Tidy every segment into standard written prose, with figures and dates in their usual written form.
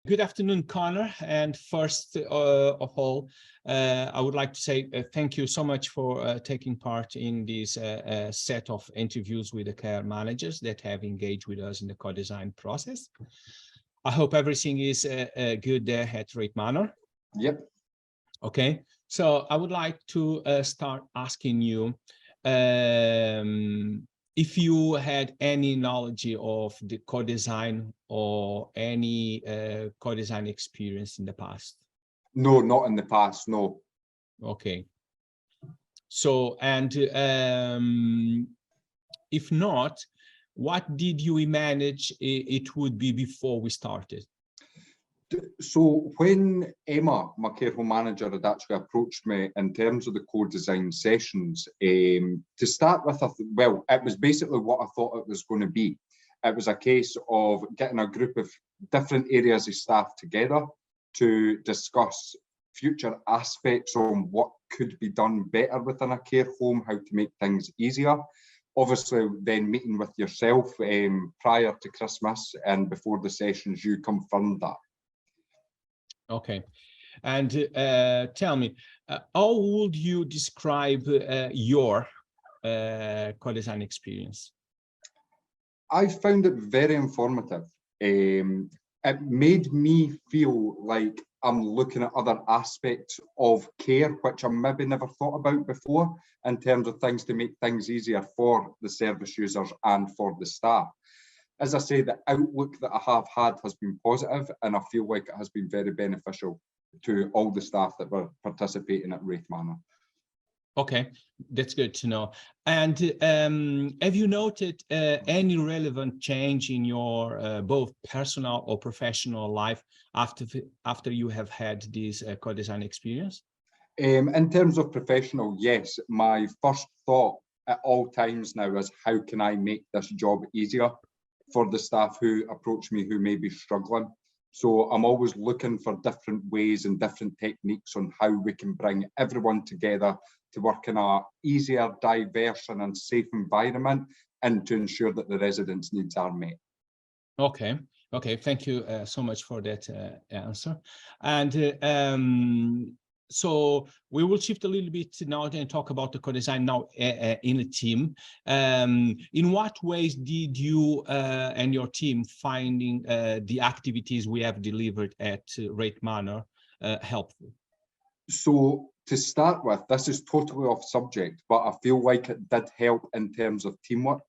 Good afternoon, Conor. And first of all, I would like to say thank you so much for taking part in this set of interviews with the care managers that have engaged with us in the co-design process. I hope everything is good there at Rate Manor. Yep. Okay, so I would like to start asking you if you had any knowledge of the co-design or any co-design experience in the past. No, not in the past, no. Okay. So, and if not, what did you manage it would be before we started? So when Emma, my care home manager, had actually approached me in terms of the co-design sessions, to start with, well, it was basically what I thought it was going to be. It was a case of getting a group of different areas of staff together to discuss future aspects on what could be done better within a care home, how to make things easier. Obviously, then meeting with yourself prior to Christmas and before the sessions, you confirmed that. Okay, and tell me, how would you describe your co-design experience? I found it very informative. It made me feel like I'm looking at other aspects of care, which I maybe never thought about before, in terms of things to make things easier for the service users and for the staff. As I say, the outlook that I have had has been positive, and I feel like it has been very beneficial to all the staff that were participating at Wraith Manor. Okay, that's good to know. And have you noted any relevant change in your both personal or professional life after you have had this co-design experience? In terms of professional, yes. My first thought at all times now is how can I make this job easier for the staff who approach me who may be struggling. So I'm always looking for different ways and different techniques on how we can bring everyone together to work in a easier, diverse and safe environment, and to ensure that the residents' needs are met. Okay, okay, thank you so much for that answer. And so we will shift a little bit now and talk about the co-design now in a team. In what ways did you and your team finding the activities we have delivered at Wraith Manor helpful? So to start with, this is totally off subject, but I feel like it did help in terms of teamwork.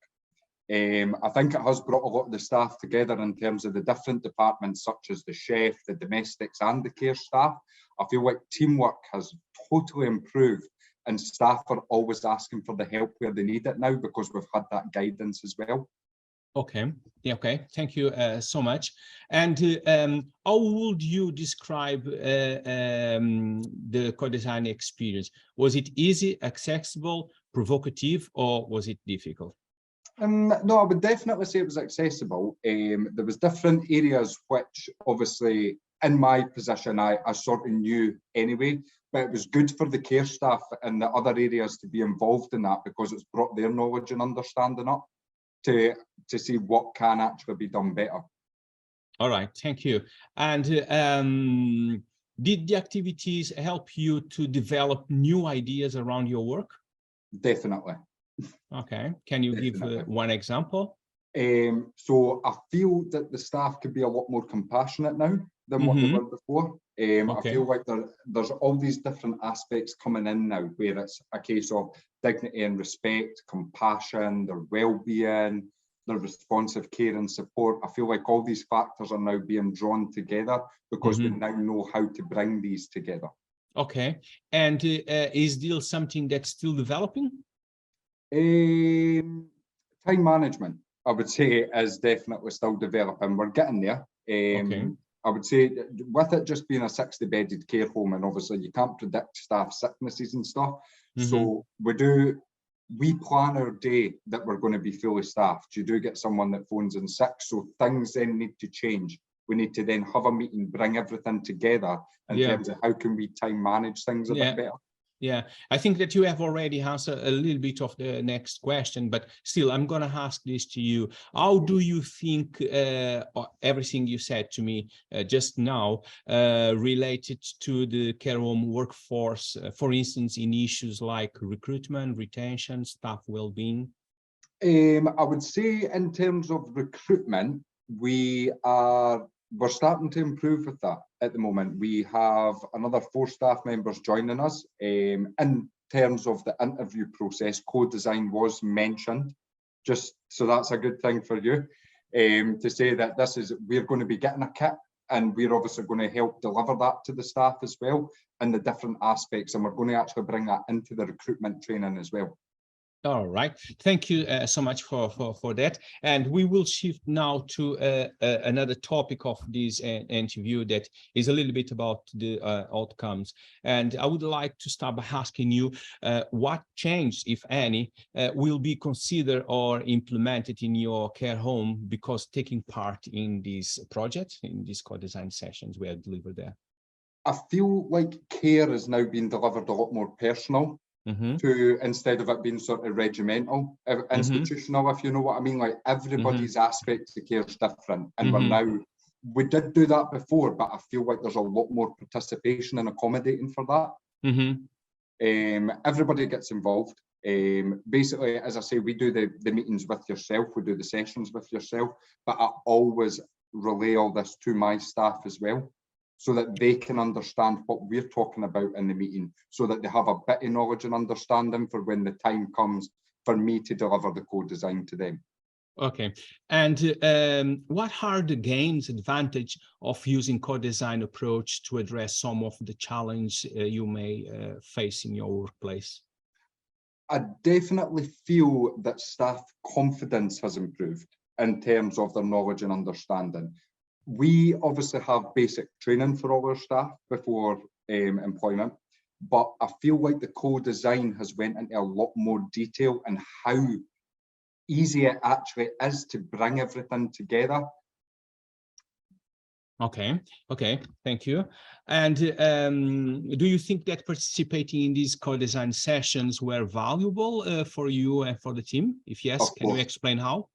I think it has brought a lot of the staff together in terms of the different departments, such as the chef, the domestics and the care staff. I feel like teamwork has totally improved, and staff are always asking for the help where they need it now because we've had that guidance as well. Okay, yeah, okay, thank you so much. And how would you describe the co-design experience? Was it easy, accessible, provocative, or was it difficult? No, I would definitely say it was accessible. There was different areas which obviously in my position I sort of knew anyway, but it was good for the care staff and the other areas to be involved in that because it's brought their knowledge and understanding up to see what can actually be done better. All right, thank you. And did the activities help you to develop new ideas around your work? Definitely. Okay, can you give one example? So I feel that the staff could be a lot more compassionate now than what they were before. I feel like there's all these different aspects coming in now where it's a case of dignity and respect, compassion, their well-being, their responsive care and support. I feel like all these factors are now being drawn together because we now know how to bring these together. Okay, and is this something that's still developing? Time management, I would say, is definitely still developing. We're getting there. I would say with it just being a 60-bedded care home, and obviously you can't predict staff sicknesses and stuff. So we plan our day that we're going to be fully staffed. You do get someone that phones in sick, so things then need to change. We need to then have a meeting, bring everything together in terms of how can we time manage things a bit better. Yeah, I think that you have already answered a little bit of the next question, but still, I'm going to ask this to you. How do you think everything you said to me just now related to the care home workforce, for instance, in issues like recruitment, retention, staff well-being? I would say in terms of recruitment, we're starting to improve with that at the moment. We have another 4 staff members joining us. In terms of the interview process, co-design was mentioned, just so that's a good thing for you, to say that we're going to be getting a kit, and we're obviously going to help deliver that to the staff as well, and the different aspects, and we're going to actually bring that into the recruitment training as well. All right, thank you so much for that. And we will shift now to another topic of this interview that is a little bit about the outcomes. And I would like to start by asking you what change, if any, will be considered or implemented in your care home because taking part in this project, in these co-design sessions we have delivered there? I feel like care is now being delivered a lot more personal. To instead of it being sort of regimental, institutional, if you know what I mean. Like everybody's aspect of care is different, and we did do that before, but I feel like there's a lot more participation and accommodating for that. Everybody gets involved. Basically, as I say, we do the meetings with yourself, we do the sessions with yourself, but I always relay all this to my staff as well, so that they can understand what we're talking about in the meeting, so that they have a bit of knowledge and understanding for when the time comes for me to deliver the co-design to them. Okay, and what are the gains, advantage of using co-design approach to address some of the challenge you may face in your workplace? I definitely feel that staff confidence has improved in terms of their knowledge and understanding. We obviously have basic training for all our staff before employment, but I feel like the co-design has went into a lot more detail and how easy it actually is to bring everything together. Okay, thank you. And do you think that participating in these co-design sessions were valuable for you and for the team? If yes, can you explain how?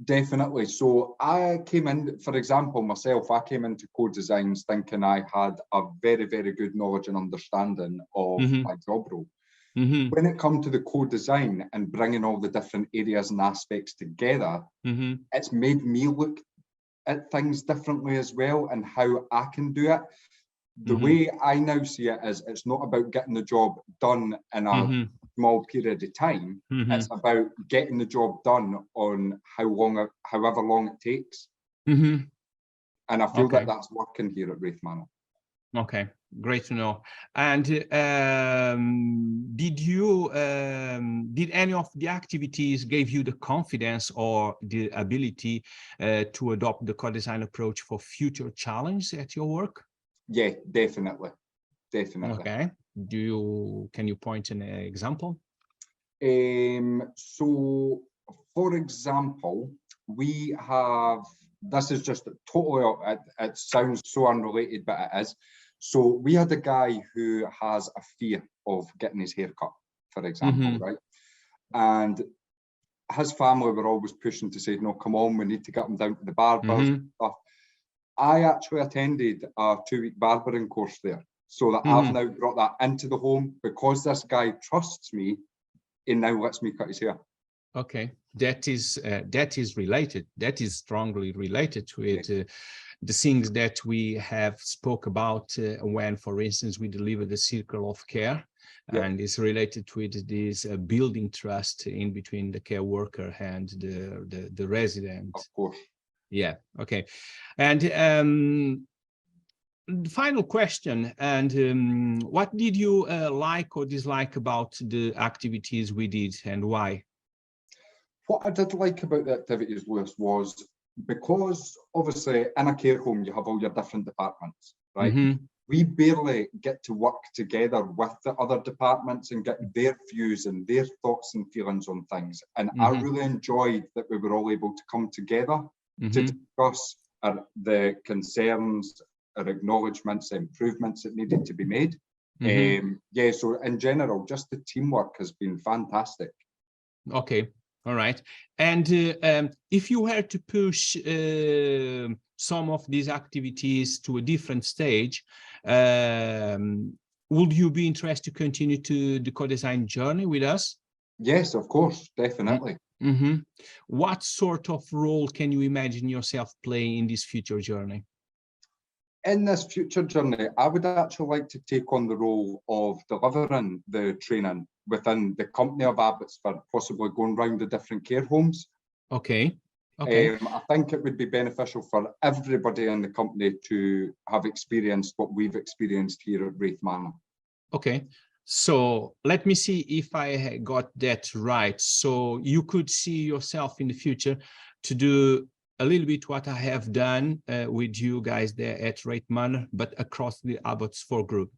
Definitely. So I came in, for example, myself, I came into co-designs thinking I had a very, very good knowledge and understanding of my job role. When it comes to the co-design and bringing all the different areas and aspects together, it's made me look at things differently as well, and how I can do it. The way I now see it is, it's not about getting the job done in a small period of time. It's about getting the job done on however long it takes. And I feel that that's working here at Wraith Manor. Okay, great to know. And did any of the activities give you the confidence or the ability to adopt the co-design approach for future challenges at your work? Yeah, definitely. Okay. Can you point an example? So, for example, we have, this is just totally, it sounds so unrelated, but it is. So we had a guy who has a fear of getting his hair cut, for example, right? And his family were always pushing to say, no, come on, we need to get him down to the barbers and stuff. I actually attended a 2-week barbering course there, so that I've now brought that into the home. Because this guy trusts me, he now lets me cut his hair. Okay, that is related. That is strongly related to it. The things that we have spoke about when, for instance, we deliver the circle of care, and it's related to it, this building trust in between the care worker and the resident. Of course. Yeah. Okay. And the final question, and what did you like or dislike about the activities we did, and why? What I did like about the activities, Lewis, was because obviously in a care home you have all your different departments, right? We barely get to work together with the other departments and get their views and their thoughts and feelings on things. And I really enjoyed that we were all able to come together to discuss the concerns, our acknowledgements, improvements that needed to be made. Yeah, so in general, just the teamwork has been fantastic. Okay, all right. And if you were to push some of these activities to a different stage, would you be interested to continue to the co-design journey with us? Yes, of course, definitely. Mm-hmm. What sort of role can you imagine yourself playing in this future journey? In this future journey, I would actually like to take on the role of delivering the training within the company of Abbotsford, possibly going round the different care homes. Okay. Okay. I think it would be beneficial for everybody in the company to have experienced what we've experienced here at Wraith Manor. Okay. So let me see if I got that right. So you could see yourself in the future to do a little bit what I have done with you guys there at Wraith Manor, but across the Abbotsford group.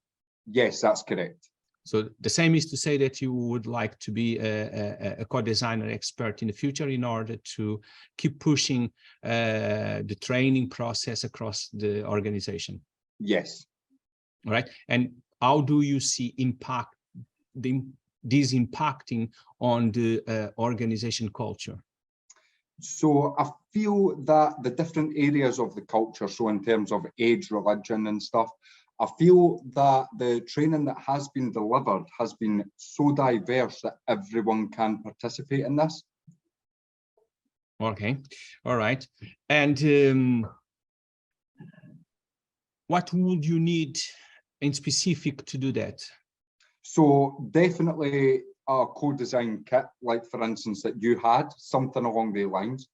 Yes, that's correct. So the same is to say that you would like to be a co-designer expert in the future in order to keep pushing the training process across the organization. Yes. All right. And how do you see this impacting on the organization culture? So I feel that the different areas of the culture, so in terms of age, religion and stuff, I feel that the training that has been delivered has been so diverse that everyone can participate in this. Okay, all right. And what would you need in specific to do that? So definitely a co-design kit, like for instance that you had, something along the lines.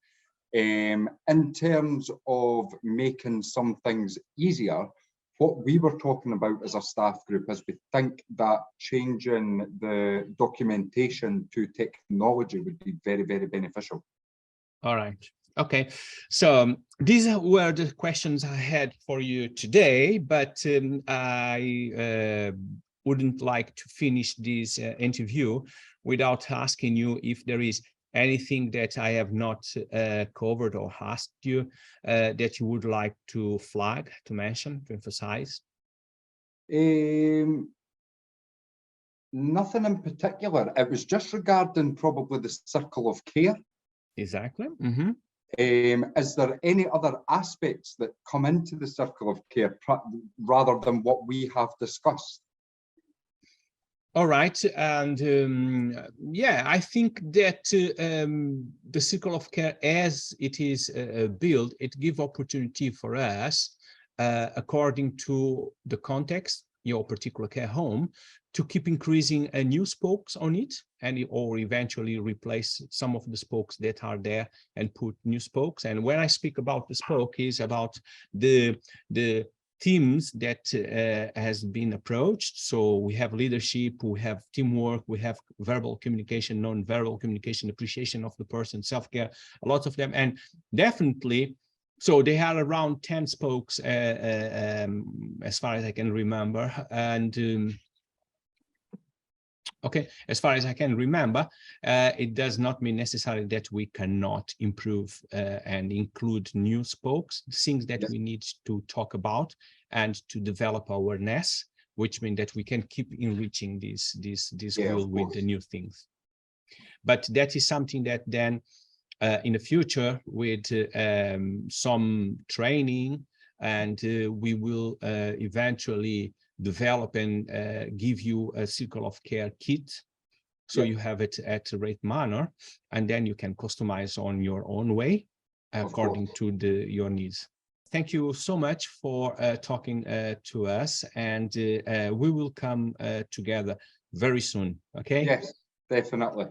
In terms of making some things easier, what we were talking about as a staff group is we think that changing the documentation to technology would be very, very beneficial. All right. Okay. So these were the questions I had for you today, but I wouldn't like to finish this interview without asking you if there is anything that I have not covered or asked you that you would like to flag, to mention, to emphasize? Nothing in particular. It was just regarding probably the circle of care. Exactly. Mm-hmm. Is there any other aspects that come into the circle of care rather than what we have discussed? All right, and yeah, I think that the circle of care, as it is built, it gives opportunity for us, according to the context, your particular care home, to keep increasing new spokes on it, and or eventually replace some of the spokes that are there and put new spokes. And when I speak about the spoke, is about the teams that has been approached. So we have leadership, we have teamwork, we have verbal communication, non-verbal communication, appreciation of the person, self-care, a lot of them. And definitely, so they had around 10 spokes as far as I can remember. And okay, as far as I can remember, it does not mean necessarily that we cannot improve and include new spokes, things that we need to talk about and to develop awareness, which means that we can keep enriching this wheel with the new things. But that is something that then in the future with some training, and we will eventually develop and give you a circle of care kit. So you have it at Wraith Manor, and then you can customize on your own way according to your needs. Thank you so much for talking to us, and we will come together very soon. Okay? Yes, definitely.